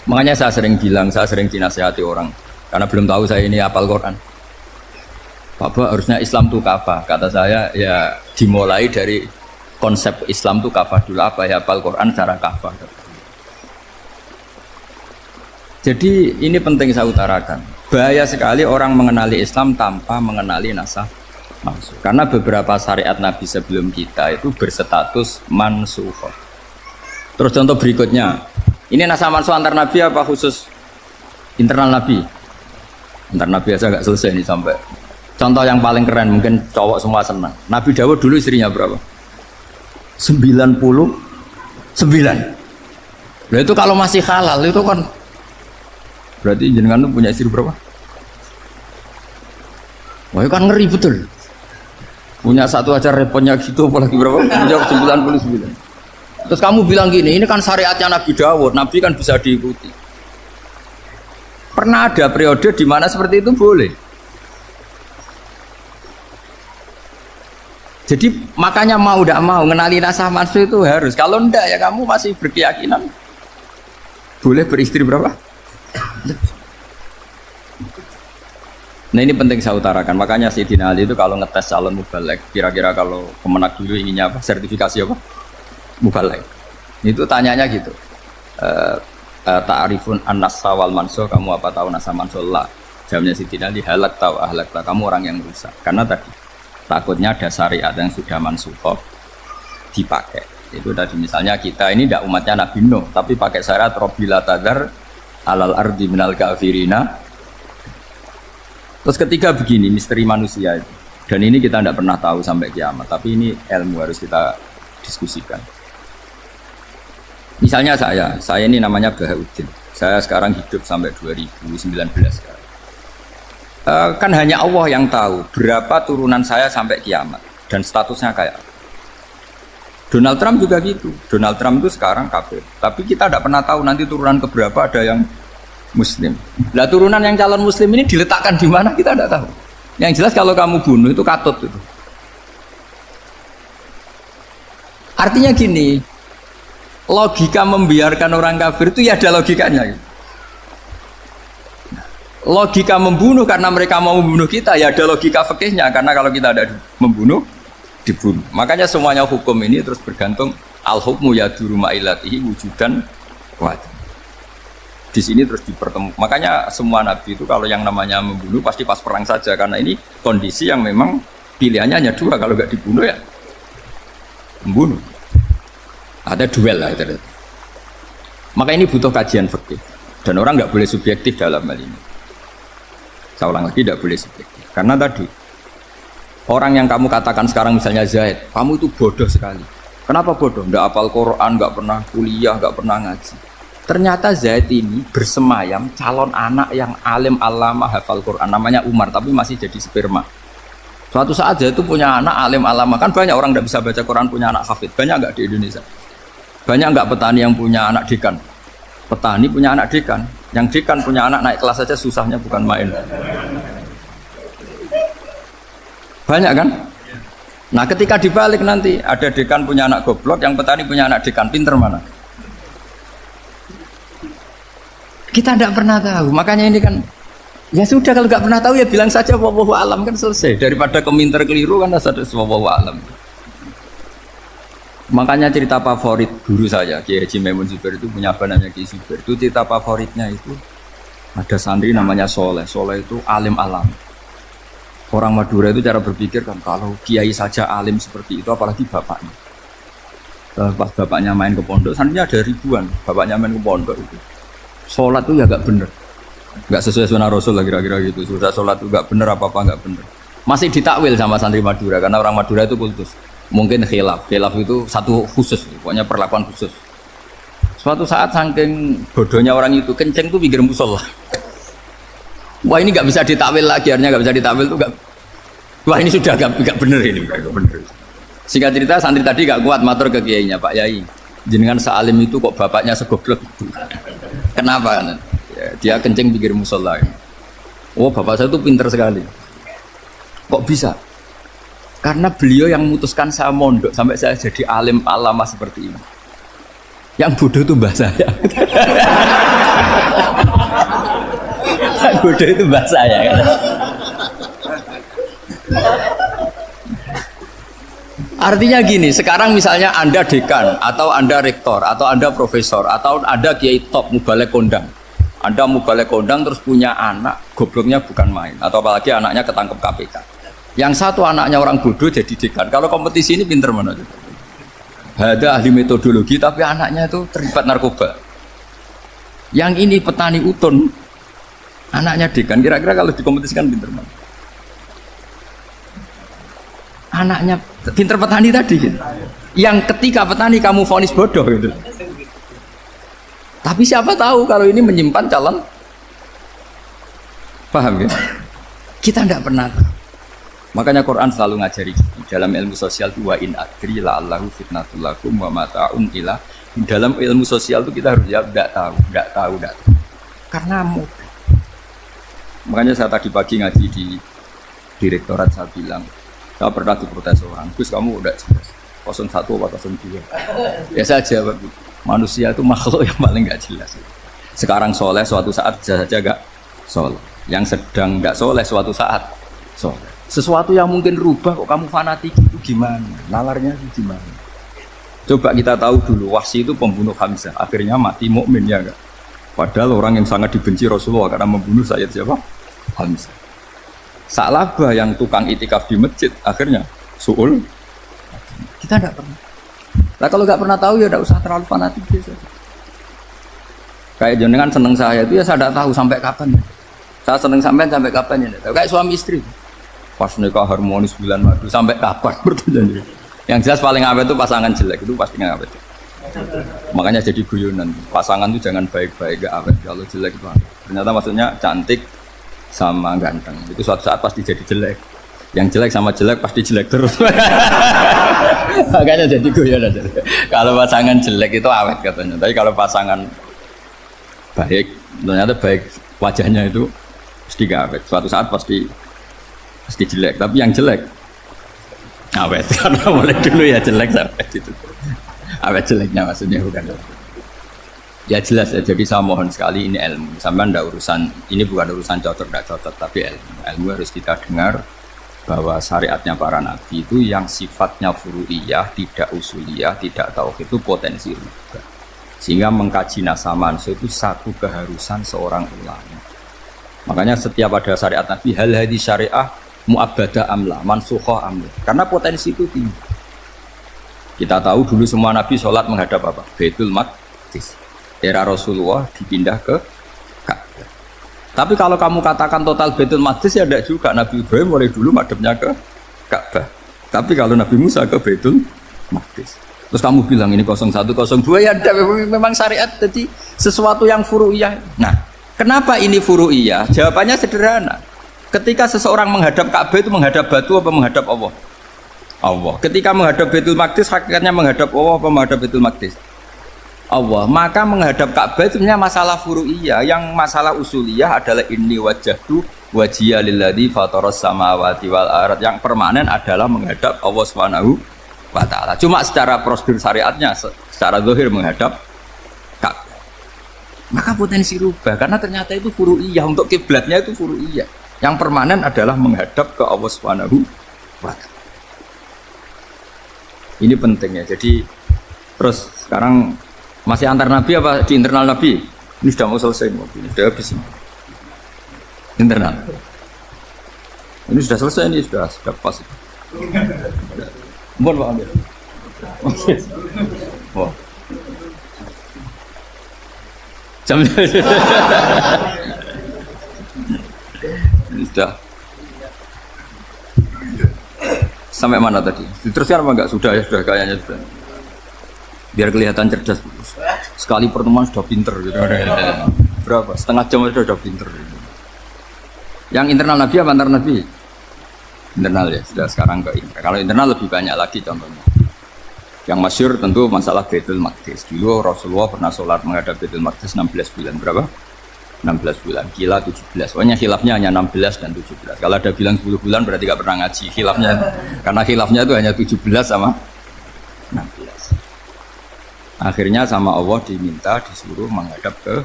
Makanya saya sering bilang, saya sering dinasihati orang karena belum tahu saya ini hafal Quran. Bapak harusnya Islam itu kafah. Kata saya ya dimulai dari konsep Islam itu kafah dulu, apa ya hafal Quran secara kafah. Jadi ini penting saya utarakan. Bahaya sekali orang mengenali Islam tanpa mengenali nasah mansukh. Karena beberapa syariat Nabi sebelum kita itu berstatus mansukh. Terus contoh berikutnya, ini nasah mansukh antar Nabi apa khusus internal Nabi? Antar Nabi aja nggak selesai nih sampai. Contoh yang paling keren mungkin cowok semua senang. Nabi Dawud dulu istrinya berapa? 99. Nah itu kalau masih halal itu kan berarti jenengan tuh punya istri berapa? Wah itu kan ngeri betul. Punya satu aja repotnya gitu apalagi berapa? Punya 99. Terus kamu bilang gini, ini kan syariatnya Nabi Dawud, Nabi kan bisa diikuti. Pernah ada periode di mana seperti itu boleh. Jadi makanya mau tidak mau ngenali nasah mansukh itu harus. Kalau enggak ya kamu masih berkeyakinan boleh beristri berapa? Nah ini penting saya utarakan. Makanya Sayyidina Ali itu kalau ngetes calon mubalek, kira-kira kalau Kemenak dulu inginnya apa? Sertifikasi apa? Mubalek. Itu tanyanya gitu. Ta'arifun an-nasa wal mansukh, kamu apa tahu nasah mansukh? La. Jawabnya Sayyidina Ali, halak tahu ahlak tahu. Kamu orang yang rusak. Karena tadi takutnya ada syariat yang sudah mansukh dipakai. Itu tadi misalnya kita ini tidak umatnya Nabi Nuh, tapi pakai syariat Robbila tadar alal ardi minal kafirina. Terus ketiga begini, misteri manusia itu. Dan ini kita tidak pernah tahu sampai kiamat, tapi ini ilmu harus kita diskusikan. Misalnya saya ini namanya Bahauddin. Saya sekarang hidup sampai 2019 kan hanya Allah yang tahu berapa turunan saya sampai kiamat dan statusnya kayak apa. Donald Trump juga gitu. Donald Trump itu sekarang kafir, tapi kita tidak pernah tahu nanti turunan keberapa ada yang Muslim. Nah turunan yang calon Muslim ini diletakkan di mana kita tidak tahu. Yang jelas kalau kamu bunuh itu katut itu. Artinya gini, logika membiarkan orang kafir itu ya ada logikanya. Gitu. Logika membunuh karena mereka mau membunuh kita ya ada logika fikihnya, karena kalau kita ada membunuh dibunuh. Makanya semuanya hukum ini terus bergantung al-hukmu yaduru ma'ilatihi wujudan wajib. Di sini terus dipertemukan. Makanya semua nabi itu kalau yang namanya membunuh pasti pas perang saja, karena ini kondisi yang memang pilihannya hanya dua, kalau nggak dibunuh ya membunuh. Ada duel lah itu. Maka ini butuh kajian fikih dan orang nggak boleh subjektif dalam hal ini. Saya ulang lagi, tidak boleh subjektif. Karena tadi orang yang kamu katakan sekarang misalnya Zaid, kamu itu bodoh sekali. Kenapa bodoh? Nggak hafal Quran, nggak pernah kuliah, nggak pernah ngaji. Ternyata Zaid ini bersemayam calon anak yang alim alama hafal Quran, namanya Umar, tapi masih jadi sperma. Suatu saat Zaid itu punya anak alim alama, kan banyak orang nggak bisa baca Quran punya anak hafid, banyak nggak di Indonesia? Banyak nggak petani yang punya anak dekan? Petani punya anak dekan. Yang dekan punya anak naik kelas saja susahnya bukan main. Banyak kan? Nah ketika dibalik nanti ada dekan punya anak goblok, yang petani punya anak dekan pinter mana? Kita tidak pernah tahu. Makanya ini kan ya sudah, kalau nggak pernah tahu ya bilang saja wallahu alam, kan selesai. Daripada keminter keliru kan ada wallahu alam. Makanya cerita favorit guru saya Kiai Haji Maimun Zubair itu punya apa namanya Kiai Zubair. Itu cerita favoritnya itu ada santri namanya Soleh. Soleh itu alim alam. Orang Madura itu cara berpikir kan kalau kiai saja alim seperti itu, apalagi bapaknya. Pas bapaknya main ke pondok, santrinya ada ribuan. Bapaknya main ke pondok itu sholat itu ya gak bener, gak sesuai sunnah Rasul lah kira-kira gitu. Sudah sholat itu gak bener, apa-apa gak bener. Masih ditakwil sama santri Madura karena orang Madura itu kultus. Mungkin khilaf itu satu khusus, pokoknya perlakuan khusus. Suatu saat saking bodohnya orang itu, kenceng tuh pinggir musola. Wah ini nggak bisa ditakwil lagi, akhirnya nggak bisa ditakwil tuh nggak. Wah ini sudah nggak bener ini, nggak bener. Singkat cerita santri tadi nggak kuat matur ke kiainya, Pak Yai, jenengan sealim itu kok bapaknya segoblok itu. Kenapa? Ya, dia kenceng pinggir musola. Oh bapak saya tuh pinter sekali. Kok bisa? Karena beliau yang memutuskan saya mondok sampai saya jadi alim alama seperti ini. Yang bodoh itu mbah saya. Bodoh itu bahasa ya. Artinya gini, sekarang misalnya Anda dekan, atau Anda rektor, atau Anda profesor, atau Anda kiai top, mubalek kondang. Anda mubalek kondang terus punya anak, gobloknya bukan main. Atau apalagi anaknya ketangkep KPK. Yang satu anaknya orang bodoh jadi dekan. Kalau kompetisi ini pinter mana? Ada ahli metodologi, tapi anaknya itu terlibat narkoba. Yang ini petani utun, anaknya dekan. Kira-kira kalau dikompetisikan pinter mana? Anaknya pinter petani tadi gitu. Yang ketika petani kamu vonis bodoh gitu. Tapi siapa tahu kalau ini menyimpan calon, paham ya? Kita tidak pernah tahu. Makanya Quran selalu ngajari dalam ilmu sosial itu wa in adri la'allahu fitnatul lakum wa mata'un ila. Dalam ilmu sosial itu kita harus jawab tidak tahu. Karena mudah. Makanya saya tadi pagi ngaji di direktorat, saya bilang, saya pernah diprotes orang, Gus kamu udah jelas 01 atau 02. Ya saya jawab, manusia itu makhluk yang paling nggak jelas. Sekarang soleh, suatu saat bisa saja nggak soleh. Yang sedang nggak soleh, suatu saat soleh. Sesuatu yang mungkin rubah kok kamu fanatik itu gimana? Nalarnya itu gimana? Coba kita tahu dulu, Wahsy itu pembunuh Hamzah, akhirnya mati mukmin ya enggak? Padahal orang yang sangat dibenci Rasulullah karena membunuh Sayyid siapa? Hamzah. Sa'labah yang tukang itikaf di masjid, akhirnya su'ul. Kita tidak pernah. Nah kalau nggak pernah tahu ya tidak usah terlalu fanatik biasa. Kayak jenengan seneng saya itu ya saya tidak tahu sampai kapan. Saya seneng sampai kapan ya tidak tahu. Kayak suami istri. Pas nikah harmonis bulan madu sampai kapan bertanya. Yang jelas paling awet itu pasangan jelek itu pasti nggak awet. Makanya jadi guyonan. Pasangan itu jangan baik-baik gak awet. Kalau jelek itu awet. Ternyata maksudnya cantik sama ganteng. Itu suatu saat pasti jadi jelek. Yang jelek sama jelek pasti jelek terus. Makanya jadi guyonan. Kalau pasangan jelek itu awet katanya. Tapi kalau pasangan baik, ternyata baik wajahnya itu pasti gak awet. Suatu saat pasti jelek. Tapi yang jelek awet. Karena mulai dulu ya jelek sampai itu. Awet jeleknya maksudnya bukan. Ya jelas ya. Jadi saya mohon sekali ini ilmu. Sampai ndak urusan ini bukan urusan cocok ndak cocok, tapi ilmu. Ilmu harus kita dengar bahwa syariatnya para nabi itu yang sifatnya furu'iyah, tidak usuliyah, tidak tauhid itu potensi rubah. Sehingga mengkaji nasaman itu satu keharusan seorang ulama. Makanya setiap ada syariat nabi hal hadis syariah mu'abbadah amla, mansukha amla. Karena potensi itu tinggi. Kita tahu dulu semua nabi sholat menghadap apa? Baitul Maqdis. Era Rasulullah dipindah ke Ka'bah. Tapi kalau kamu katakan total Baitul Maqdis ya tidak juga. Nabi Ibrahim mulai dulu madhabnya ke Ka'bah. Tapi kalau Nabi Musa ke Baitul Maqdis. Terus kamu bilang ini 01, 02 ya memang syariat jadi sesuatu yang furu'iyah. Nah, kenapa ini furu'iyah? Jawabannya sederhana. Ketika seseorang menghadap Ka'bah itu menghadap batu apa menghadap Allah? Allah. Ketika menghadap Baitul Maqdis hakikatnya menghadap Allah apa menghadap Baitul Maqdis? Allah. Maka menghadap Ka'bah itu sebenarnya masalah furu'iyah. Yang masalah usuliyah adalah inni wajjahtu wajhiya lilladzi fataras samawati wal ardh. Yang permanen adalah menghadap Allah Subhanahu wa taala. Cuma secara prosedur syariatnya secara zahir menghadap Ka'bah. Maka potensi rubah karena ternyata itu furu'iyah. Untuk kiblatnya itu furu'iyah. Yang permanen adalah menghadap ke Allah Subhanahu wa taala. Ini pentingnya. Jadi terus sekarang masih antar nabi apa di internal nabi? Ini sudah mau selesai, ini sudah habis. Internal. Ini sudah selesai, ini sudah pas. Mohon Pak Amir. Oh. Jam ini sudah. Sampai mana tadi? Diteruskan apa enggak? Sudah ya, sudah kayaknya sudah. Biar kelihatan cerdas. Sekali pertemuan sudah pinter gitu. Berapa? Setengah jam sudah pinter. Yang internal nabi apa antar nabi? Internal ya, sudah sekarang ke internal. Kalau internal lebih banyak lagi contohnya. Yang masyhur tentu masalah Baitul Maqdis. Dulu Rasulullah pernah sholat menghadap Baitul Maqdis 16 bulan. Berapa? 16 bulan, gila 17. Pokoknya khilafnya hanya 16 dan 17. Kalau ada bilang 10 bulan berarti gak pernah ngaji. Khilafnya, karena khilafnya itu hanya 17 sama 16. Akhirnya sama Allah diminta disuruh menghadap ke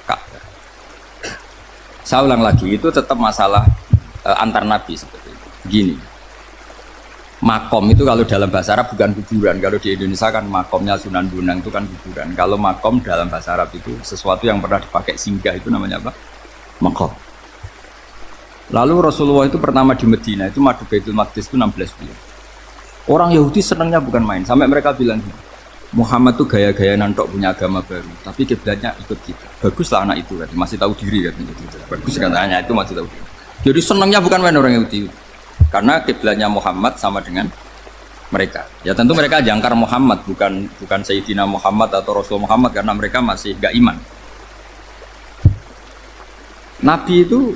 Ka'bah. Saya ulang lagi, itu tetap masalah antar nabi seperti itu. Begini, makom itu kalau dalam bahasa Arab bukan kuburan. Kalau di Indonesia kan makomnya Sunan Bonang itu kan kuburan. Kalau makom dalam bahasa Arab itu sesuatu yang pernah dipakai singgah, itu namanya apa? Makom. Lalu Rasulullah itu pertama di Medina itu madu Baitul Maqdis itu 16 bulan. Orang Yahudi senangnya bukan main, sampai mereka bilang Muhammad tuh gaya-gaya nantok punya agama baru, tapi kiblatnya ikut kita. Baguslah anak itu kan, masih tahu diri kan. Bagus katanya itu masih tahu diri. Jadi senangnya bukan main orang Yahudi, karena kiblatnya Muhammad sama dengan mereka. Ya tentu mereka jangkar Muhammad, bukan Sayyidina Muhammad atau Rasul Muhammad, karena mereka masih gak iman. Nabi itu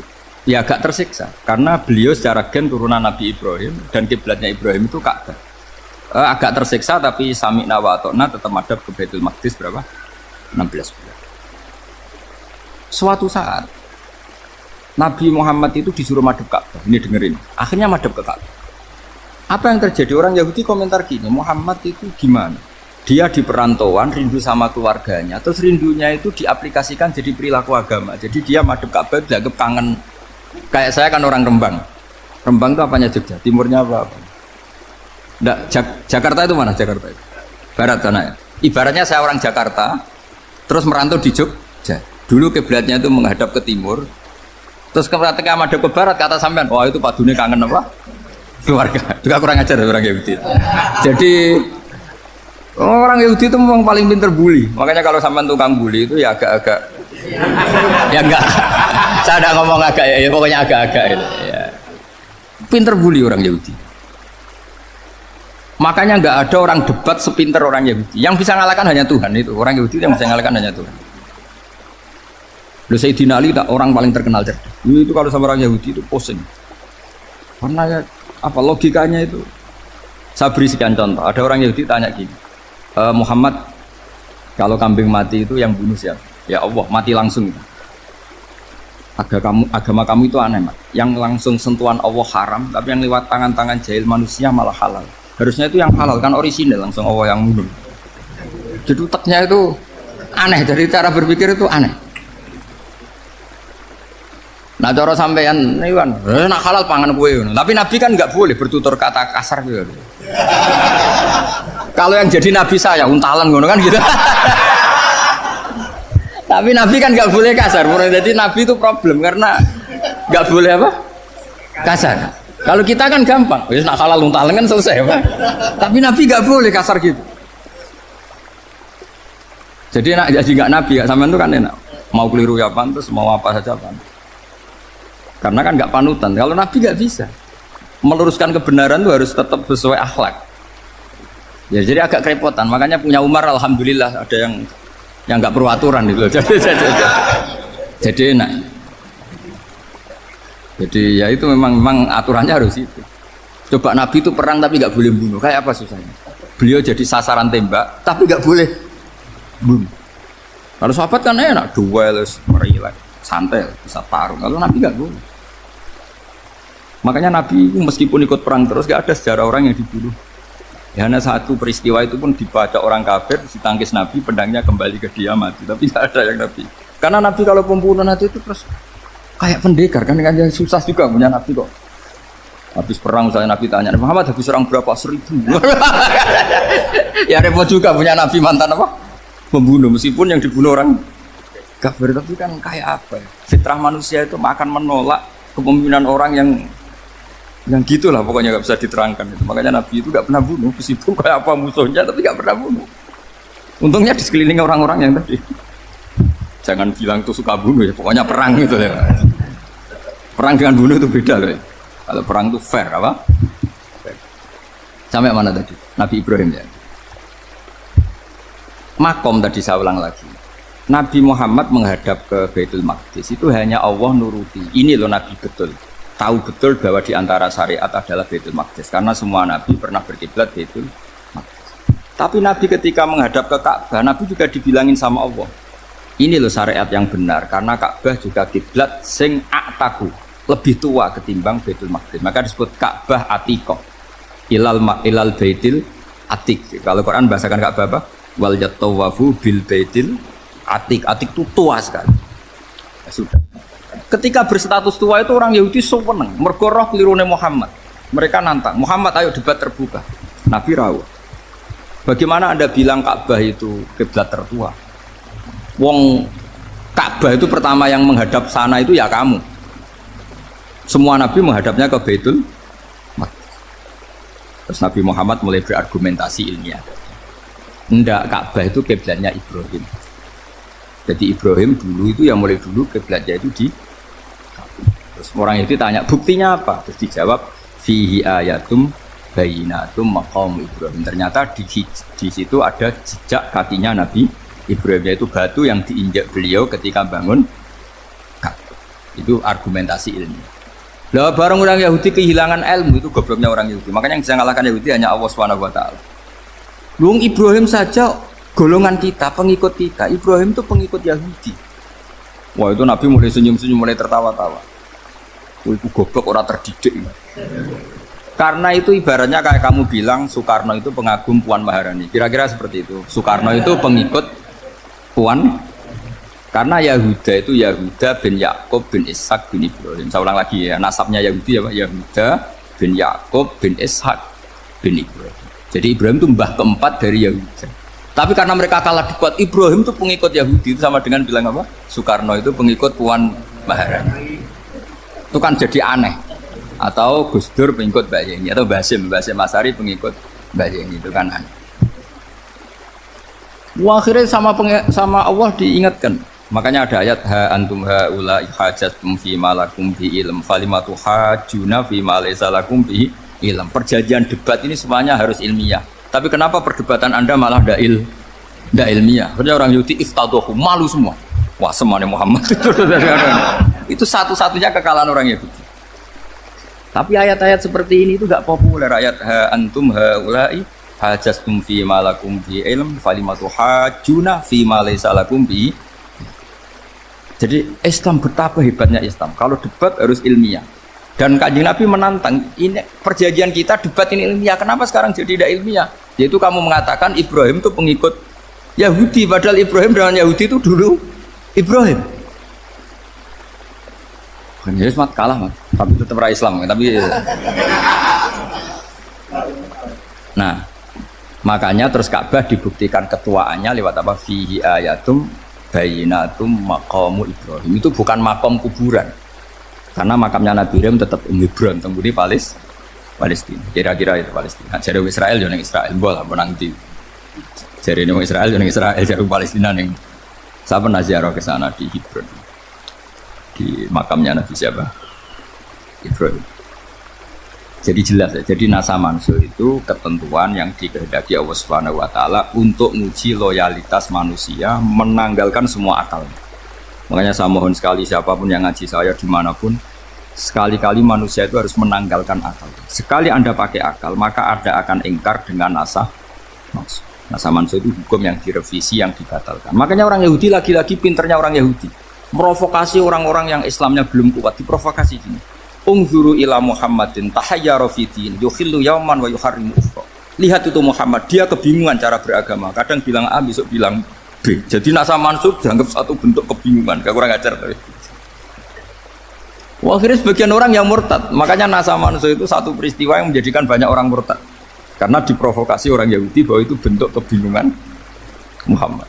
ya agak tersiksa karena beliau secara gen turunan Nabi Ibrahim dan kiblatnya Ibrahim itu Ka'bah. Agak tersiksa tapi sami'na wa ata'na tetap madhab ke Baitul Maqdis berapa? 16 bulan. Suatu saat Nabi Muhammad itu disuruh madhab Ka'bah. Ini dengerin. Akhirnya madhab ke Ka'bah. Apa yang terjadi? Orang Yahudi komentar gini, Muhammad itu gimana? Dia di perantauan rindu sama keluarganya, terus rindunya itu diaplikasikan jadi perilaku agama. Jadi dia madhab Ka'bah dianggap kangen. Kayak saya kan orang Rembang. Rembang itu apanya Jogja? Timurnya apa? Nggak, Jakarta itu mana Jakarta itu? Barat sana ya. Ibaratnya saya orang Jakarta, terus merantau di Jogja. Dulu kiblatnya itu menghadap ke timur, terus ketika madhab ke barat kata sampean, wah itu padune kangen apa? Keluarga. Juga kurang ajar orang Yahudi. Jadi orang Yahudi itu memang paling pinter bully. Makanya kalau sampean tukang bully itu ya agak-agak ya enggak. Saya tidak ngomong agak ya, pokoknya agak-agak ya. Pinter bully orang Yahudi. Makanya enggak ada orang debat sepinter orang Yahudi. Yang bisa ngalahkan hanya Tuhan itu. Orang Yahudi yang bisa ngalahkan hanya Tuhan. Lalu Sayyidina Ali orang paling terkenal cerdas. Itu kalau sama orang Yahudi itu pusing. Karena ya, apa logikanya itu? Saya beri sekian contoh. Ada orang Yahudi tanya gini, Muhammad, kalau kambing mati itu yang bunuh siapa? Ya Allah, mati langsung. Agama kamu itu aneh, Mak. Yang langsung sentuhan Allah haram, tapi yang lewat tangan-tangan jahil manusia malah halal. Harusnya itu yang halal, kan orisinal, langsung Allah yang bunuh. Jadi utaknya itu aneh, dari cara berpikir itu aneh. Nah cara sampean ini kan, nak halal pangan kue. Tapi Nabi kan nggak boleh bertutur kata kasar gitu. Kalau yang jadi Nabi saya, untalan ngono kan gitu. Tapi Nabi kan nggak boleh kasar. Jadi Nabi itu problem karena nggak boleh apa? Kasar. Kalau kita kan gampang, wis nak halal untalan kan selesai, Pak. Tapi Nabi nggak boleh kasar gitu. Jadi nak jadi nggak Nabi, nggak sampean itu kan enak. Mau keliru ya pantas, mau apa saja pantas. Karena kan nggak panutan. Kalau Nabi nggak bisa meluruskan kebenaran itu harus tetap sesuai akhlak. Ya jadi agak kerepotan. Makanya punya Umar alhamdulillah ada yang nggak perlu aturan gitu. Jadi enak. Jadi ya itu memang aturannya harus itu. Coba Nabi itu perang tapi nggak boleh bunuh. Kayak apa susahnya? Beliau jadi sasaran tembak tapi nggak boleh bunuh. Kalau sahabat kan enak, duel, merilek, santai, bisa tarung. Kalau Nabi nggak boleh. Makanya Nabi meskipun ikut perang terus nggak ada sejarah orang yang dibunuh. Ya, hanya satu peristiwa itu pun dibaca orang kafir, ditangkis Nabi, pedangnya kembali ke dia mati. Tapi nggak ada yang Nabi. Karena Nabi kalau pembunuh nanti itu terus kayak pendekar kan yang susah juga punya Nabi kok. Habis perang misalnya Nabi tanya, Muhammad habis serang berapa? 1000. Ya repot juga punya Nabi mantan apa? Membunuh meskipun yang dibunuh orang kafir, tapi kan kayak apa ya? Fitrah manusia itu akan menolak kepemimpinan orang yang gitulah pokoknya nggak bisa diterangkan itu. Makanya Nabi itu nggak pernah bunuh meskipun kayak apa musuhnya tapi nggak pernah bunuh. Untungnya di sekeliling orang-orang yang tadi jangan bilang tuh suka bunuh ya, pokoknya perang gitu ya. Perang dengan bunuh itu beda loh ya. Kalau perang itu fair apa? Sampai mana tadi? Nabi Ibrahim ya. Makom tadi saya ulang lagi. Nabi Muhammad menghadap ke Baitul Maqdis itu hanya Allah nuruti. Ini loh Nabi betul. Tahu betul bahwa di antara syariat adalah Baitul Maqdis karena semua Nabi pernah berkiblat Baitul Maqdis. Tapi Nabi ketika menghadap ke Ka'bah, Nabi juga dibilangin sama Allah. Ini loh syariat yang benar karena Ka'bah juga kiblat sing a'taku, lebih tua ketimbang Baitul Maqdis. Maka disebut Ka'bah Atiqah. Ilal Baitil Atiq. Kalau Quran bahasakan Ka'bah apa? Wal yatawafu bil Baitil Atiq. Atiq itu tua sekali. Ya, sudah. Ketika berstatus tua itu orang Yahudi seneng, mergo roh kelirune Muhammad. Mereka nantang, Muhammad ayo debat terbuka. Nabi rawuh. Bagaimana Anda bilang Ka'bah itu kiblat tertua? Wong Ka'bah itu pertama yang menghadap sana itu ya kamu. Semua Nabi menghadapnya ke Baitul Maqdis. Terus Nabi Muhammad mulai berargumentasi ilmiah. Enggak, Ka'bah itu kiblatnya Ibrahim. Jadi Ibrahim dulu itu yang mulai dulu kiblatnya itu di Ka'bah. Terus orang itu tanya buktinya apa? Terus dijawab fihi ayatum bayinatum maqam Ibrahim. Ternyata di situ ada jejak kakinya Nabi Ibrahim, yaitu batu yang diinjak beliau ketika bangun Ka'bah. Itu argumentasi ilmiah. Lah bareng orang Yahudi kehilangan ilmu, itu gobloknya orang Yahudi. Makanya yang bisa mengalahkan Yahudi hanya Allah Subhanahu wa taala. Luang Ibrahim saja golongan kita, pengikut kita. Ibrahim itu pengikut Yahudi. Wah, itu Nabi mulai senyum-senyum, mulai tertawa-tawa. Wah, itu goblok, orang terdidik. Karena itu ibaratnya kayak kamu bilang Soekarno itu pengagum Puan Maharani. Kira-kira seperti itu. Soekarno itu pengikut Puan. Karena Yahuda itu Yahuda bin Yakub bin Ishak bin Ibrahim. Saya ulang lagi ya, nasabnya Yahudi ya Pak. Yahuda bin Yakub bin Ishak bin Ibrahim. Jadi Ibrahim itu mbah keempat dari Yahuda. Tapi karena mereka kalah debat, Ibrahim itu pengikut Yahudi, itu sama dengan bilang apa? Soekarno itu pengikut Puan Maharani. Itu kan jadi aneh. Atau Gus Dur pengikut Mbak Yeni, atau Basim Asari pengikut Mbak Yeni, itu kan aneh. Wah, akhirnya sama Allah diingatkan. Makanya ada ayat ha antum haula hajatum fi malakum bi ilm falimatu hajuna fi ma laysa lakum bi ilm. Perjanjian debat ini semuanya harus ilmiah. Tapi kenapa perdebatan Anda malah ndak ilmiah? Karena orang Yahudi iftadohu, malu semua. Wah, semuanya Muhammad itu satu-satunya kekalahan orang Yahudi. Tapi ayat-ayat seperti ini itu enggak populer. Ayat ha antum haulai hajastum fi malakum bi ilm falimatu hajuna fi ma laysa lakum bi. Jadi Islam, betapa hebatnya Islam. Kalau debat harus ilmiah. Dan Kanjeng Nabi menantang, ini perjanjian kita debat ini ilmiah. Kenapa sekarang jadi tidak ilmiah? Yaitu kamu mengatakan Ibrahim itu pengikut Yahudi, padahal Ibrahim dengan Yahudi itu dulu Ibrahim. Yesus mat kalah, mat. Tapi tetap ra Islam. Tapi nah, makanya terus Ka'bah dibuktikan ketuaannya lewat apa? Fihi ayatum bayinatum maqamu Ibrahim. Itu bukan makam kuburan, karena makamnya Nabi Ibrahim tetap Hebron, temudi Palestina. Kira-kira itu Palestina. Jadi Israel yang Israel, bola menang di. Jadi Israel yang Israel, jadi Palestina yang. Saya pernah ziarah ke sana di Hebron, di makamnya Nabi siapa? Ibrahim. Jadi jelas ya. Jadi nasa mansur itu ketentuan yang dikehendaki Allah Subhanahu wa taala untuk menguji loyalitas manusia, menanggalkan semua akal. Makanya saya mohon sekali siapapun yang ngaji saya dimanapun, sekali-kali manusia itu harus menanggalkan akal. Sekali Anda pakai akal, maka Anda akan ingkar dengan nasa mansur. Nasa mansur itu hukum yang direvisi, yang dibatalkan. Makanya orang Yahudi lagi-lagi pinternya orang Yahudi, merovokasi orang-orang yang Islamnya belum kuat, diprovokasi gini. Ungzuru ila Muhammadin tahayyara fi din yukhillu yawman wa yuharrimu ukhra. Lihat itu Muhammad, dia kebingungan cara beragama. Kadang bilang A, besok bilang B. Jadi nasa mansub dianggap satu bentuk kebingungan. Gak kurang ajar tapi. Wah, akhirnya sebagian orang yang murtad. Makanya nasa mansub itu satu peristiwa yang menjadikan banyak orang murtad. Karena diprovokasi orang Yahudi bahwa itu bentuk kebingungan Muhammad.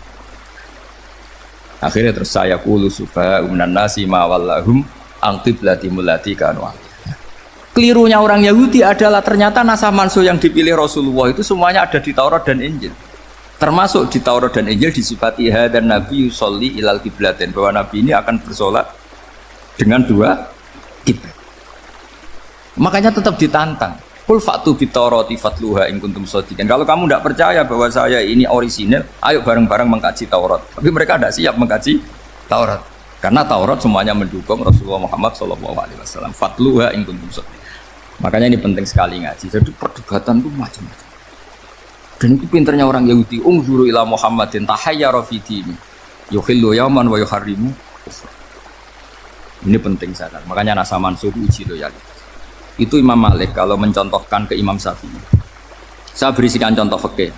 Akhirnya terus saya qulu sufa minan nasi ma wallahum angqiblati mulati kanu. Kelirunya orang Yahudi adalah ternyata nasah mansur yang dipilih Rasulullah itu semuanya ada di Taurat dan Injil. Termasuk di Taurat dan Injil disifati dan Nabi yusolli ilal qiblatin, bahwa Nabi ini akan bersolat dengan dua kiblat. Makanya tetap ditantang. Qul fa'tu bit Taurati fatluha in kuntum shadiqin. Kalau kamu tidak percaya bahwa saya ini orisinil, ayo bareng-bareng mengkaji Taurat. Tapi mereka tidak siap mengkaji Taurat. Karena Taurat semuanya mendukung Rasulullah Muhammad SAW. Fatluha in kuntum shadiqin. Makanya ini penting sekali ngaji. Jadi perdebatan itu macam-macam. Dan itu pinternya orang Yahudi. Ungzuru ila Muhammadin tahayyara fi dini yukhillu yawman wa yuharrimu ukhra. Ini penting sekali. Makanya nasa mansur uji loyalitas. Itu Imam Malik kalau mencontohkan ke Imam Syafi'i. Saya berisikan contoh fikih.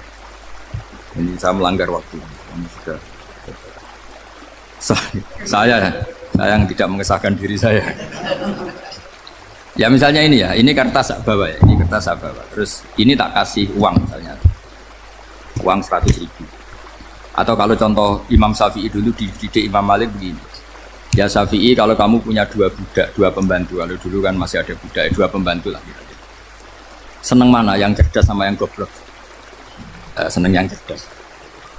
Ini saya melanggar waktu. Ini sudah saya Saya yang tidak mengesahkan diri saya. Ya misalnya ini ya, ini kertas saya bawa ya, ini kertas saya bawa. Terus ini tak kasih uang misalnya, uang 100.000. Atau kalau contoh Imam Syafi'i dulu dididik Imam Malik begini. Ya Syafi'i, kalau kamu punya 2 budak, 2 pembantu, kalau dulu kan masih ada budak, 2 pembantu lah gitu. Seneng mana, yang cerdas sama yang goblok? Seneng yang cerdas.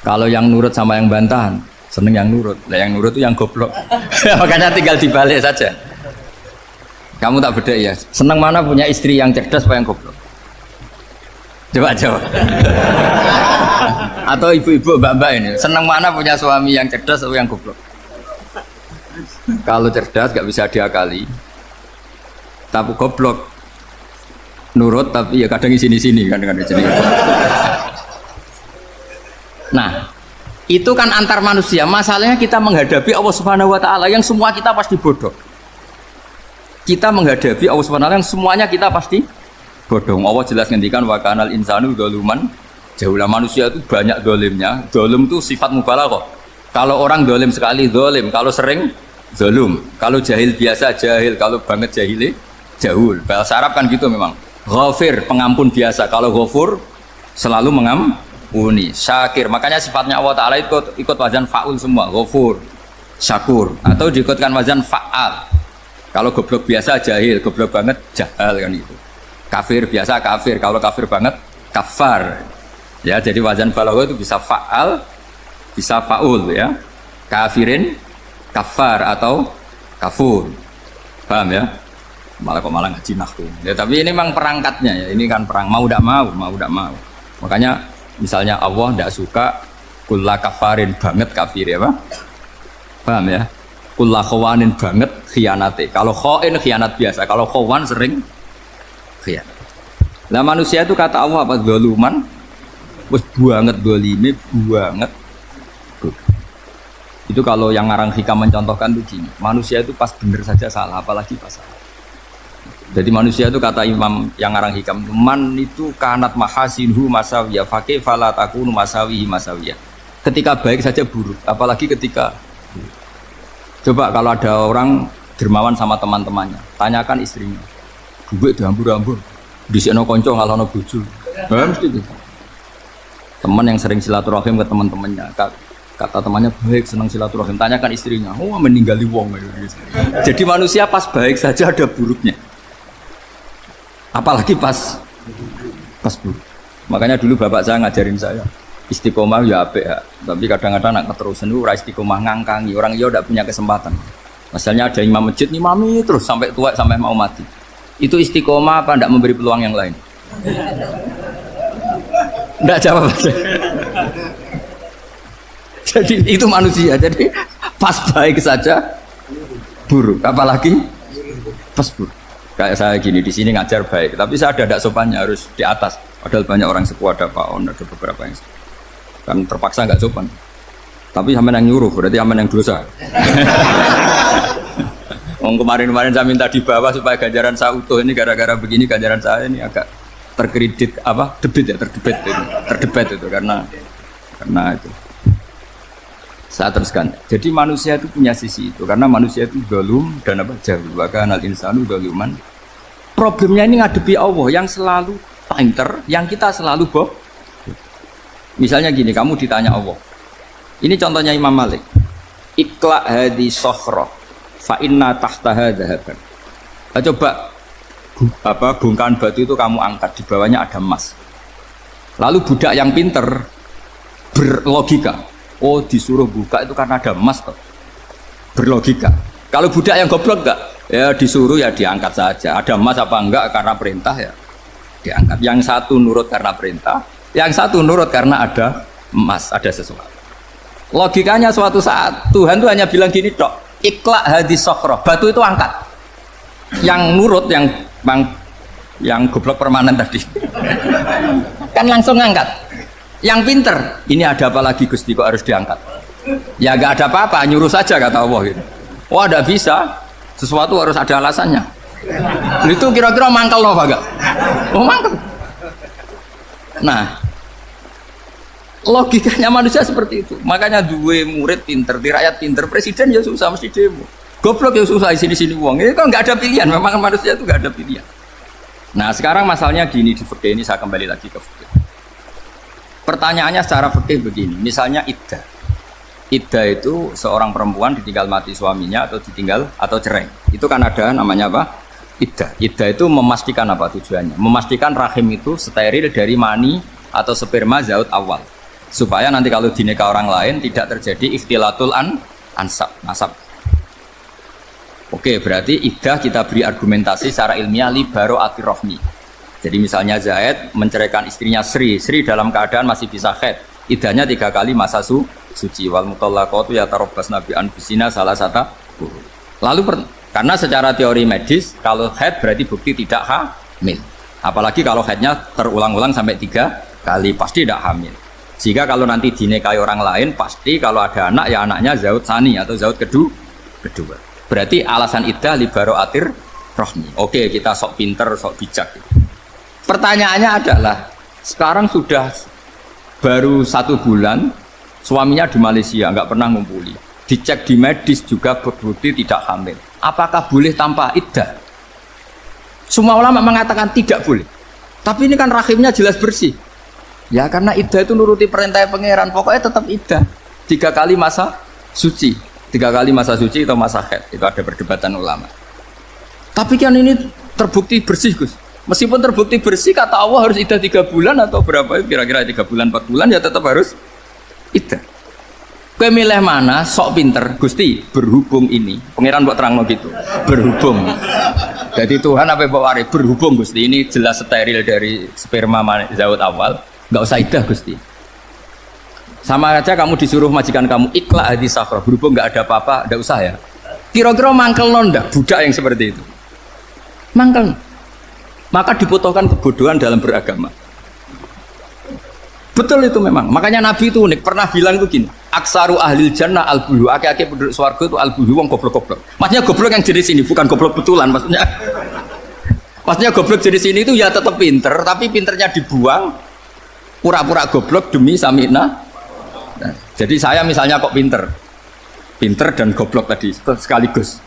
Kalau yang nurut sama yang bantahan, seneng yang nurut. Nah yang nurut itu yang goblok. Makanya tinggal dibalik saja. Kamu tak beda ya. Seneng mana punya istri yang cerdas apa yang goblok? Coba jawab. Atau ibu-ibu mbak-mbak ini, seneng mana punya suami yang cerdas atau yang goblok? Kalau cerdas gak bisa diakali. Tapi goblok nurut tapi ya kadang di sini kan di sini. Nah, itu kan antar manusia. Masalahnya kita menghadapi Allah Subhanahu wa taala yang semua kita pasti bodoh. Kita menghadapi Allah Subhanahu wa taala yang semuanya kita pasti bodoh. Allah jelas ngendikan wa kanal insanu dzaluman jahula. Manusia itu banyak dolimnya. Dolim itu sifat mubalaghah. Kalau orang dolim sekali dolim, kalau sering zalum, kalau jahil biasa jahil, kalau banget jahili jahul. Bahasa Arab kan gitu memang. Ghafir, pengampun biasa. Kalau ghafur selalu mengampuni. Syakir, makanya sifatnya Allah Ta'ala ikut wazan fa'ul semua. Ghafur, syakur. Atau diikutkan wazan fa'al. Kalau goblok biasa jahil, goblok banget jahal kan itu. Kafir biasa kafir, kalau kafir banget kafar. Ya, jadi wazan balaghah itu bisa fa'al, bisa fa'ul ya. Kafirin, kafar atau kafur. Paham ya? Malah ngaji nahwu. Ya, tapi ini memang perangkatnya ya. Ini kan perang mau tidak mau. Makanya misalnya Allah tidak suka kulla kafarin banget kafir ya, Pak. Paham ya? Kulla khawanin banget khianate. Kalau khain khianat biasa, kalau khawan sering khianat. Nah, manusia itu kata Allah apa? Zaluman. Wes banget dolime banget. Itu kalau yang ngarang hikam mencontohkan tuh gini. Manusia itu pas bener saja salah, apalagi pas salah. Jadi manusia itu kata Imam yang ngarang hikam, man itu kanat mahasinhu masawiyah, fakih fala takunu masawihi masawiyah. Ketika baik saja buruk, apalagi ketika buruk. Coba kalau ada orang dermawan sama teman-temannya, tanyakan istrinya. Gue dihambur-hambur, disekno konco ngalono bojo. Mesti gitu. Teman yang sering silaturahim ke teman-temannya, kata temannya baik, senang silaturahim, tanyakan istrinya, oh meninggali wong. Jadi manusia pas baik saja ada buruknya. Apalagi pas buruk. Makanya dulu bapak saya ngajarin saya istiqomah ya apik ya. Tapi kadang-kadang nak keterusan itu ora istiqomah ngangkangi. Orang dia tidak punya kesempatan. Misalnya ada imam masjid ngimami terus sampai tua sampai mau mati. Itu istiqomah apa tidak memberi peluang yang lain? Tidak jawab. Jadi itu manusia. Jadi pas baik saja buruk. Apalagi pas buruk. Kayak saya gini di sini ngajar baik, tapi saya ada sopannya harus di atas. Padahal banyak orang sepuh, ada Pak On, ada beberapa yang kan terpaksa nggak sopan. Tapi sampai yang nyuruh, berarti sampai yang dosa. Kemarin saya minta di bawah supaya ganjaran saya utuh ini gara-gara begini ganjaran saya ini agak terkredit apa terdebat itu karena itu. Saya teruskan. Jadi manusia itu punya sisi itu karena manusia itu dzalum dan apa jahil. Bahkan al insanu dzaluman. Problemnya ini ngadepi Allah yang selalu pinter, yang kita selalu bohong. Misalnya gini, kamu ditanya Allah. Ini contohnya Imam Malik. Ikla hadi sokhroh fa inna tahtaha dhahaban. Coba bongkahan batu itu kamu angkat, di bawahnya ada emas. Lalu budak yang pinter berlogika. Oh disuruh buka itu karena ada emas toh. Berlogika. Kalau budak yang goblok enggak? Ya disuruh ya diangkat saja. Ada emas apa enggak karena perintah ya diangkat. Yang satu nurut karena perintah, yang satu nurut karena ada emas, ada sesuatu. Logikanya suatu saat Tuhan tuh hanya bilang gini dok, ikla hadis sokhroh, batu itu angkat. Yang nurut yang goblok permanen tadi kan langsung angkat. Yang pinter, ini ada apa lagi Gusti kok harus diangkat? Ya gak ada apa-apa, nyuruh saja kata Allah gitu. Wah tidak bisa, sesuatu harus ada alasannya. Itu kira-kira mangkel loh agak. Oh mangkel. Nah, logikanya manusia seperti itu. Makanya dua murid pinter, di rakyat pinter, presiden ya susah mesti demo. Goblok yang susah sini uang. Ini kan nggak ada pilihan. Memang manusia itu nggak ada pilihan. Nah sekarang masalahnya gini di fikih ini saya kembali lagi ke fikih. Pertanyaannya secara fikih begini. Misalnya iddah. Iddah itu seorang perempuan ditinggal mati suaminya atau ditinggal atau cerai. Itu kan ada namanya apa? Iddah. Iddah itu memastikan apa tujuannya? Memastikan rahim itu steril dari mani atau sperma zaut awal. Supaya nanti kalau dinikah orang lain tidak terjadi ikhtilatul nasab. Oke, berarti iddah kita beri argumentasi secara ilmiah li baro'atir rohmi. Jadi misalnya Zaid menceraikan istrinya Sri dalam keadaan masih bisa haid. Iddahnya 3 kali masa suci. Wal mutallaqatu yatarabbasna bi anfusina salah satu. Lalu karena secara teori medis kalau haid berarti bukti tidak hamil. Apalagi kalau haidnya terulang-ulang sampai 3 kali pasti tidak hamil. Jika kalau nanti dinikahi orang lain pasti kalau ada anak ya anaknya zaud sani atau zaud kedua. Berarti alasan iddah li baro'atir rohmi. Oke, kita sok pinter, sok bijak. Pertanyaannya adalah, sekarang sudah baru 1 bulan, suaminya di Malaysia, nggak pernah ngumpuli. Dicek di medis juga berbukti tidak hamil. Apakah boleh tanpa iddah? Semua ulama mengatakan tidak boleh. Tapi ini kan rahimnya jelas bersih. Ya karena iddah itu nuruti perintah pangeran, pokoknya tetap iddah. 3 kali masa suci. 3 kali masa suci atau masa haid, itu ada perdebatan ulama. Tapi kan ini terbukti bersih Gus. Meskipun terbukti bersih, kata Allah harus iddah 3 bulan atau berapa? Kira-kira 3 bulan, 4 bulan ya tetap harus iddah. Kowe milih mana? Sok pinter, Gusti. Berhubung ini, pangeran buat terang gitu. Berhubung. Jadi Tuhan apa bawa waris? Berhubung Gusti ini jelas steril dari sperma zaut awal, nggak usah iddah Gusti. Sama aja kamu disuruh majikan kamu ikhla hadis safra, berhubung nggak ada apa-apa, nggak usah ya. Kira-kira mangkel nondak budak yang seperti itu. Mangkel. Maka dibutuhkan kebodohan dalam beragama. Betul itu memang. Makanya Nabi itu unik, pernah bilang itu gini, aksaru ahlil jannah al-bulu, aki-aki penduduk swarga itu al-bulu, wong goblok-goblok. Maksudnya goblok yang jenis ini, bukan goblok betulan maksudnya. Maksudnya goblok jenis ini itu ya tetap pinter, tapi pinternya dibuang, pura-pura goblok demi samina. Nah, jadi saya misalnya kok pinter dan goblok tadi sekaligus,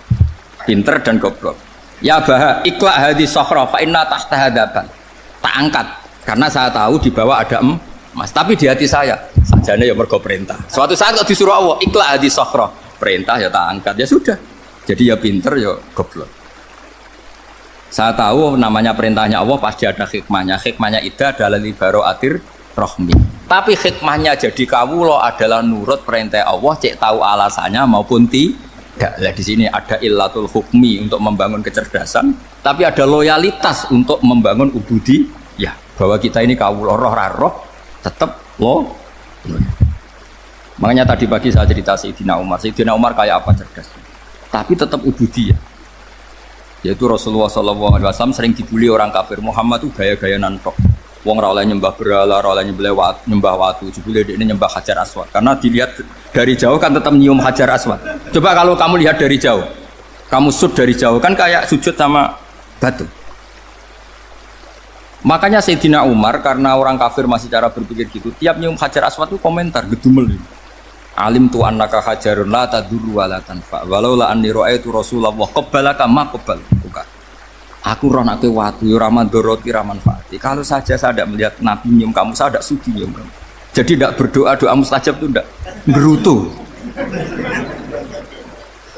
pinter dan goblok. Ya bah ikhla hadis sokhra fa inna tahta hadaban. Tak angkat karena saya tahu di bawah ada emas. Tapi di hati saya sajane ya mergo perintah. Suatu saat kok disuruh Allah ikhla hadis sokhra, perintah ya tak angkat ya sudah. Jadi ya pinter ya goblok. Saya tahu namanya perintahnya Allah pasti ada hikmahnya. Hikmahnya iddah adalah li baro'atir rohmi. Tapi hikmahnya jadi kawula adalah nurut perintah Allah, cek tahu alasannya maupun tidak. Lah di sini ada illatul hukmi untuk membangun kecerdasan, tapi ada loyalitas untuk membangun ubudi. Ya, bahwa kita ini kawula roh tetap lo. Makanya tadi pagi saya cerita Sayyidina Umar kayak apa cerdasnya. Tapi tetap ubudi ya. Yaitu Rasulullah SAW sering dibully orang kafir. Muhammad itu gaya-gaya nantok. Wong ora oleh nyembah berhala, ora oleh nyembah watu, jebule ini nyembah Hajar Aswad. Karena dilihat dari jauh kan tetap nyium Hajar Aswad. Coba kalau kamu lihat dari jauh, kamu sujud dari jauh kan kayak sujud sama batu. Makanya Sayyidina Umar karena orang kafir masih cara berpikir gitu, tiap nyium Hajar Aswad itu komentar gedumel. Alim tu annaka hajarun la tadurru wa la tanfa. Walau la anni ra'aitu Rasulullah qabbalaka ma qabbal. Aku roh nak watu, raman doroti, raman fati. Kalau saja saya tidak melihat Nabi nyium kamu, saya tidak sudi nyium kamu. Jadi tidak berdoa, doa mustajab itu tidak berutuh.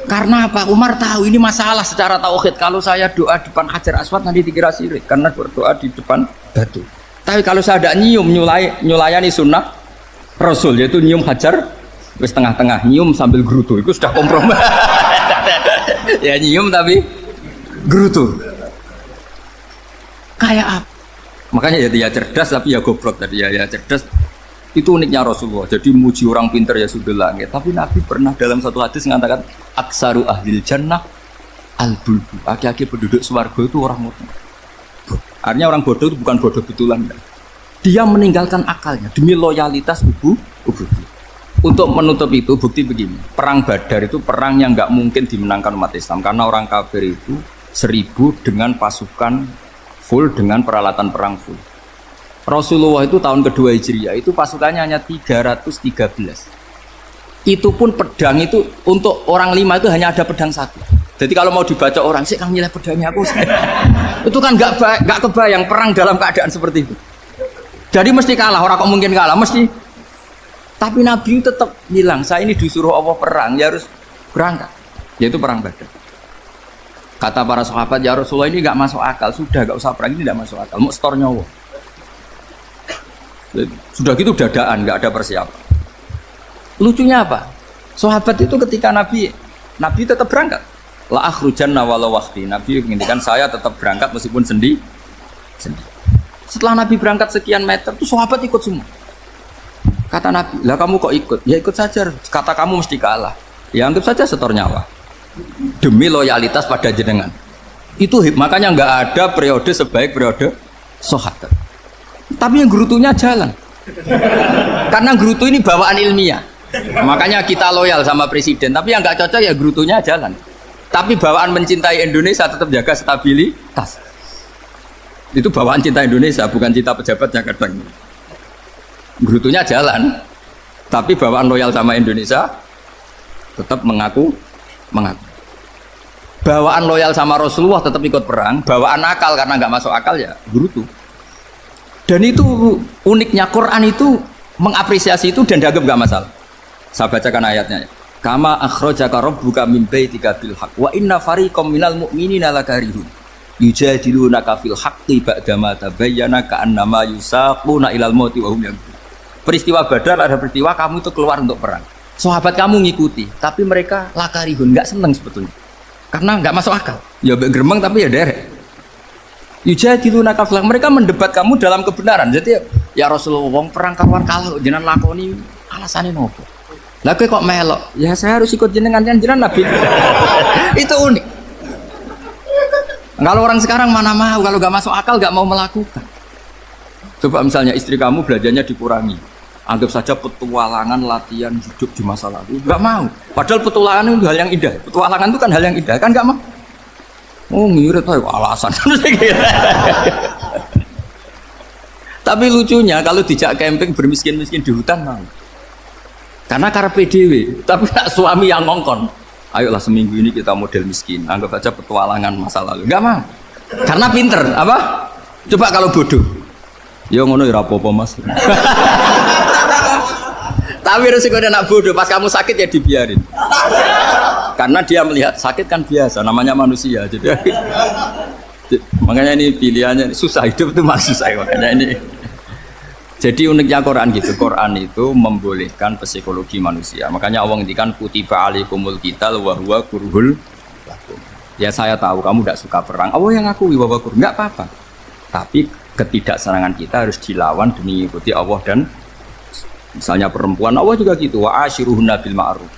Karena apa? Umar tahu ini masalah secara tauhid. Kalau saya doa di depan Hajar Aswad nanti dikira syirik karena berdoa di depan batu. Tapi kalau saya tidak nyium, nyulayani sunnah Rasul, yaitu nyium Hajar, wis tengah-tengah nyium sambil gerutu, itu sudah kompromi. Ya nyium tapi gerutu. Kayak apa? Makanya ya cerdas tapi ya goblok tadi ya cerdas. Itu uniknya Rasulullah. Jadi muji orang pintar ya sudah langit. Tapi Nabi pernah dalam satu hadis mengatakan aksaru ahlil jannah al-bulbu. Aki-aki penduduk swarga itu orang bodoh. Artinya orang bodoh itu bukan bodoh betulan. Dia meninggalkan akalnya demi loyalitas ubudi. Untuk menutup itu bukti begini. Perang Badar itu perang yang nggak mungkin dimenangkan umat Islam karena orang kafir itu 1000 dengan pasukan full dengan peralatan perang full. Rasulullah itu tahun kedua Hijriah itu pasukannya hanya 313. Itu pun pedang itu untuk orang 5 itu hanya ada pedang 1. Jadi kalau mau dibaca orang sih Kang nyileh pedangnya aku. Itu kan nggak kebayang perang dalam keadaan seperti itu. Jadi mesti kalah, orang kok mungkin kalah mesti. Tapi Nabi tetap bilang, saya ini disuruh Allah perang, ya harus berangkat. Yaitu perang Badar. Kata para sahabat, ya Rasulullah ini nggak masuk akal, sudah nggak usah perang, ini nggak masuk akal, mau setor nyawa. Sudah gitu dadaan, nggak ada persiapan. Lucunya apa? Sahabat itu ketika Nabi tetap berangkat. La akhrujanna walau waqti. Nabi menginginkan saya tetap berangkat meskipun sendi. Setelah Nabi berangkat sekian meter, tuh sahabat ikut semua. Kata Nabi, lah kamu kok ikut? Ya ikut saja. Kata kamu mesti kalah. Ya anggap saja setor nyawa. Demi loyalitas pada jenengan. Itu makanya nggak ada periode sebaik periode sahabat. Tapi yang gerutunya jalan. Karena gerutu ini bawaan ilmiah. Makanya kita loyal sama presiden. Tapi yang nggak cocok ya gerutunya jalan. Tapi bawaan mencintai Indonesia tetap jaga stabilitas. Itu bawaan cinta Indonesia, bukan cinta pejabatnya kadang. Gerutunya jalan, tapi bawaan loyal sama Indonesia tetap mengaku. Bawaan loyal sama Rasulullah tetap ikut perang, bawaan akal karena nggak masuk akal ya gerutu. Dan itu uniknya Quran itu mengapresiasi itu dan dianggap nggak masalah. Saya bacakan ayatnya. Kama akhrajaka rabbuka min baitika bil haqq wa inna fariqam minal mu'minina lakarihun yujadilunaka fil haqqi ba'dama tabayyana ka'annama yusaquna ilal mauti wa hum yanzurun. Peristiwa Badar ada peristiwa kamu itu keluar untuk perang. Sahabat kamu ngikuti, tapi mereka lakarihun, nggak seneng sebetulnya. Karena nggak masuk akal. Ya geremeng tapi ya derek. Yujadilunaka fil haqq, mereka mendebat kamu dalam kebenaran. Jadi ya Rasulullah wong perang kawan kalau jenengan lakoni alasane nopo? Lah kok melok? Ya saya harus ikut jenengan Nabi. Itu unik. Kalau orang sekarang mana mau, kalau nggak masuk akal nggak mau melakukan. Coba misalnya istri kamu belajarnya dikurangi, anggap saja petualangan latihan hidup di masa lalu, nggak mau. Padahal petualangan itu hal yang indah. Petualangan itu kan hal yang indah, kan nggak mau. Oh ngirit tuh alasan. Tapi lucunya kalau dijak camping bermiskin-miskin di hutan mau. Karena karpe dewe, tapi nak suami yang ngongkon. Ayolah seminggu ini kita model miskin, anggap aja petualangan masa lalu. Enggak mah. Karena pinter, apa? Coba kalau bodoh. Ya ngono ya apa-apa Mas. Tapi resiko anak bodoh, pas kamu sakit ya dibiarin. Karena dia melihat sakit kan biasa, namanya manusia. Jadi makanya ini pilihannya susah hidup itu maksud saya makanya ini. Jadi uniknya Quran gitu, Quran itu membolehkan psikologi manusia. Makanya Allah ngendikan kutiba alaikumul qital wa huwa kurhul lakum. Ya saya tahu kamu tidak suka perang. Allah yang ngakui bahwa kurhul, enggak apa-apa. Tapi ketidaksenangan kita harus dilawan demi mengikuti Allah dan misalnya perempuan Allah juga gitu. Wa ashiruhunna bil ma'ruf.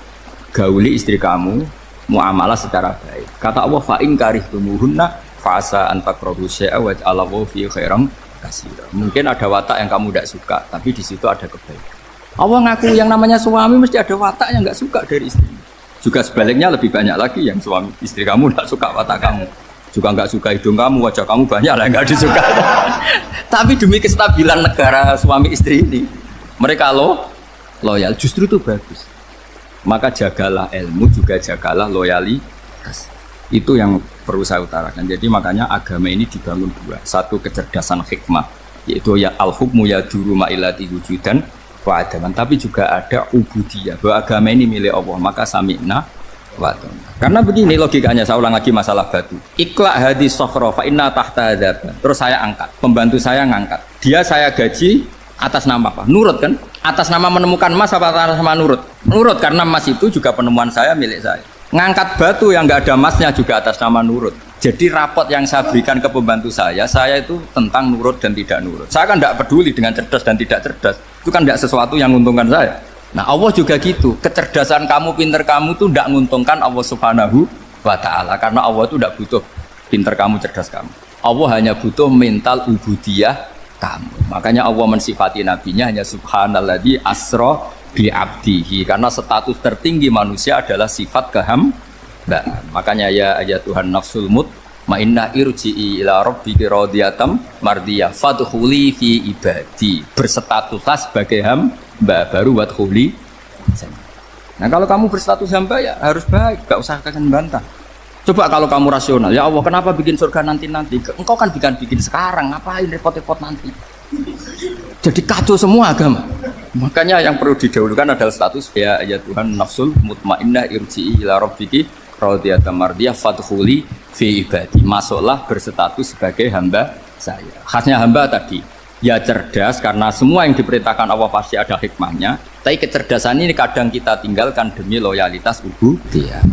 Gauli istri kamu muamalah secara baik. Kata Allah fa in karihtumuhunna fa asa an takrahu syai'a wa ja'alallahu fi khairan kasih. Mungkin ada watak yang kamu tidak suka, tapi di situ ada kebaikan. Allah ngaku yang namanya suami mesti ada watak yang nggak suka dari istri. Juga sebaliknya lebih banyak lagi yang suami istri kamu tidak suka watak kamu, juga nggak suka hidung kamu, wajah kamu banyak lah nggak disuka. Tapi demi kestabilan negara suami istri ini, mereka loyal. Justru itu bagus. Maka jagalah ilmu, juga jagalah loyalitas. Itu yang perlu saya utarakan. Jadi makanya agama ini dibangun dua. Satu kecerdasan hikmah, yaitu ya al-hukmu ya duru ma'ilati wujudan wa adaman. Tapi juga ada ubudiyah, bahwa agama ini milik Allah. Maka sami'na wa ata'na. Karena begini logikanya, saya ulang lagi masalah batu. Iqla hadis sokhro fa inna tahta adaban. Terus saya angkat, pembantu saya ngangkat. Dia saya gaji atas nama apa? Nurut kan? Atas nama menemukan emas apa atas nama nurut? Nurut, karena emas itu juga penemuan saya, milik saya. Ngangkat batu yang nggak ada emasnya juga atas nama nurut. Jadi rapot yang saya berikan ke pembantu saya itu tentang nurut dan tidak nurut. Saya kan tidak peduli dengan cerdas dan tidak cerdas. Itu kan tidak sesuatu yang menguntungkan saya. Nah Allah juga gitu. Kecerdasan kamu, pinter kamu itu tidak menguntungkan Allah Subhanahu wa Ta'ala. Karena Allah itu tidak butuh pinter kamu, cerdas kamu. Allah hanya butuh mental ubudiyah kamu. Makanya Allah mensifati nabinya hanya subhanalladzi asra bi abdihi, karena status tertinggi manusia adalah sifat kehambaan. Makanya ya Tuhan nafsul mutmainnah irji'i ila rabbiki radiyatan mardiyah fadkhuli fi ibadi, berstatuslah sebagai hamba baru wadkhuli. Nah kalau kamu berstatus hamba ya harus baik, gak usah kalian bantah. Coba kalau kamu rasional, ya Allah kenapa bikin surga nanti-nanti? Engkau kan bikin sekarang, ngapain repot-repot nanti? Jadi kacau semua agama. Makanya yang perlu didahulukan adalah status ya Tuhan nafsul mutmainnah irji'i ila rabbiki radiyatan mardiyah fadkhuli fi ibadi. Masuklah berstatus sebagai hamba saya. Khasnya hamba tadi ya cerdas karena semua yang diperintahkan Allah pasti ada hikmahnya. Tapi kecerdasan ini kadang kita tinggalkan demi loyalitas ubudiyah.